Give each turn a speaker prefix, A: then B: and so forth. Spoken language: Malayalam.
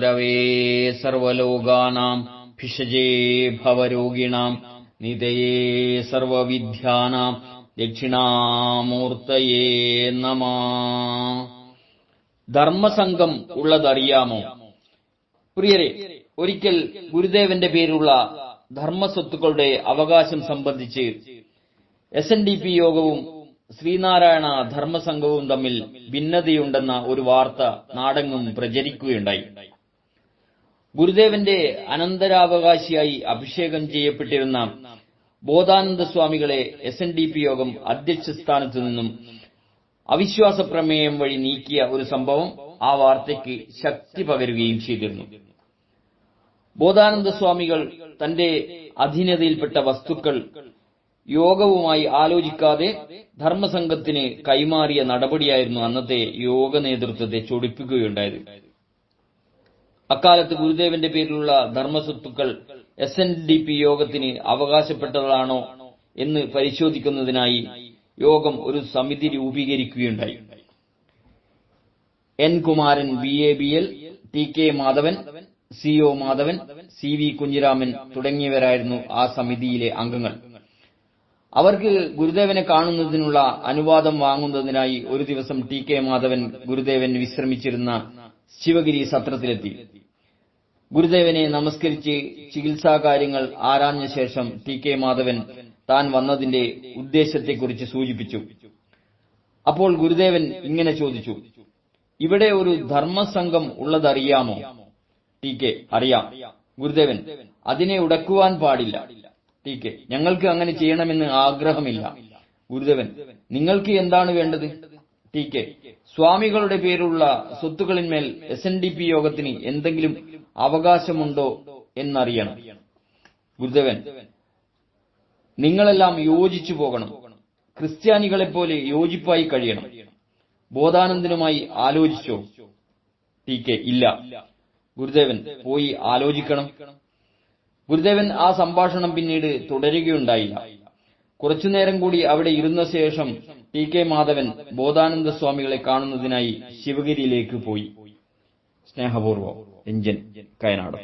A: ഗുരവേ സർവലോകാനാം ഭിഷജേ ഭവരോഗിണാം നിധയേ സർവവിദ്യാനാം ദക്ഷിണാമൂർത്തയേ നമഃ. ധർമ്മസംഘം ഉള്ളതറിയാമോ? പ്രിയരെ, ഒരിക്കൽ ഗുരുദേവന്റെ പേരുള്ള ധർമ്മസ്വത്തുക്കളുടെ അവകാശം സംബന്ധിച്ച് SNDP യോഗവും ശ്രീനാരായണ ധർമ്മസംഘവും തമ്മിൽ ഭിന്നതയുണ്ടെന്ന ഒരു വാർത്ത നാടെങ്ങും പ്രചരിക്കുകയുണ്ടായി. ഗുരുദേവന്റെ അനന്തരാവകാശിയായി അഭിഷേകം ചെയ്യപ്പെട്ടിരുന്ന ബോധാനന്ദ സ്വാമികളെ SNDP യോഗം അധ്യക്ഷ സ്ഥാനത്തു നിന്നും അവിശ്വാസ പ്രമേയം വഴി നീക്കിയ ഒരു സംഭവം ആ വാർത്തയ്ക്ക് ശക്തി പകരുകയും ചെയ്തിരുന്നു. ബോധാനന്ദ സ്വാമികൾ തന്റെ അധീനതയിൽപ്പെട്ട വസ്തുക്കൾ യോഗവുമായി ആലോചിക്കാതെ ധർമ്മസംഘത്തിന് കൈമാറിയ നടപടിയായിരുന്നു അന്നത്തെ യോഗ നേതൃത്വത്തെ ചൊടിപ്പിക്കുകയുണ്ടായത്. അക്കാലത്ത് ഗുരുദേവന്റെ പേരിലുള്ള ധർമ്മസ്വത്തുക്കൾ SNDP യോഗത്തിന് അവകാശപ്പെട്ടതാണോ എന്ന് പരിശോധിക്കുന്നതിനായി യോഗം ഒരു സമിതി രൂപീകരിക്കുകയുണ്ടായി. N. Kumaran BABL, TK Madhavan, CO Madhavan, CV Kunhiraman തുടങ്ങിയവരായിരുന്നു ആ സമിതിയിലെ അംഗങ്ങൾ. അവർക്ക് ഗുരുദേവനെ കാണുന്നതിനുള്ള അനുവാദം വാങ്ങുന്നതിനായി ഒരു ദിവസം TK മാധവൻ ഗുരുദേവൻ വിശ്രമിച്ചിരുന്ന ശിവഗിരി സത്രത്തിലെത്തി. ഗുരുദേവനെ നമസ്കരിച്ച് ചികിത്സാകാര്യങ്ങൾ ആരാഞ്ഞ ശേഷം TK മാധവൻ താൻ വന്നതിന്റെ ഉദ്ദേശത്തെക്കുറിച്ച് സൂചിപ്പിച്ചു. അപ്പോൾ ഗുരുദേവൻ ഇങ്ങനെ ചോദിച്ചു: ഇവിടെ ഒരു ധർമ്മസംഘം ഉള്ളതറിയാമോ? TK: അറിയാം. ഗുരുദേവൻ: അതിനെ ഉടക്കുവാൻ പാടില്ല. TK: ഞങ്ങൾക്ക് അങ്ങനെ ചെയ്യണമെന്ന് ആഗ്രഹമില്ല. ഗുരുദേവൻ: നിങ്ങൾക്ക് എന്താണ് വേണ്ടത്? TK: സ്വാമികളുടെ പേരുള്ള സ്വത്തുക്കളിന്മേൽ SNDP യോഗത്തിന് എന്തെങ്കിലും അവകാശമുണ്ടോ എന്നറിയണം. ഗുരുദേവൻ: നിങ്ങളെല്ലാം യോജിച്ചു പോകണം. ക്രിസ്ത്യാനികളെപ്പോലെ യോജിപ്പായി കഴിയണം. ബോധാനന്ദനുമായി ആലോചിച്ചോ? TK: ഇല്ല. ഗുരുദേവൻ: പോയി ആലോചിക്കണം. ഗുരുദേവൻ ആ സംഭാഷണം പിന്നീട് തുടരുകയുണ്ടായില്ല. കുറച്ചുനേരം കൂടി അവിടെ ഇരുന്ന ശേഷം TK മാധവൻ ബോധാനന്ദ സ്വാമികളെ കാണുന്നതിനായി ശിവഗിരിയിലേക്ക് പോയി. സ്നേഹപൂർവ്വം, രഞ്ജൻ, കയനാട്.